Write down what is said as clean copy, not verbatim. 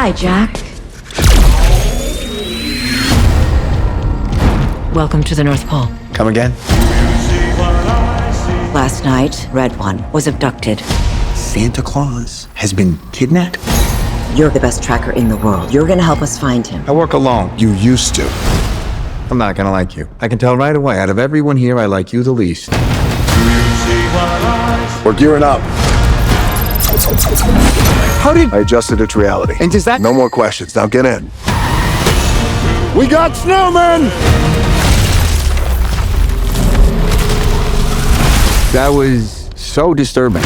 Hi, Jack. Welcome to the North Pole. Come again? Last night, Red One was abducted. Santa Claus has been kidnapped? You're the best tracker in the world. You're gonna help us find him. I work alone. You used to. I'm not gonna like you. I can tell right away. Out of everyone here, I like you the least. We're gearing up. How did... I adjusted it to reality. And does that... No more questions. Now get in. We got snowmen! That was so disturbing.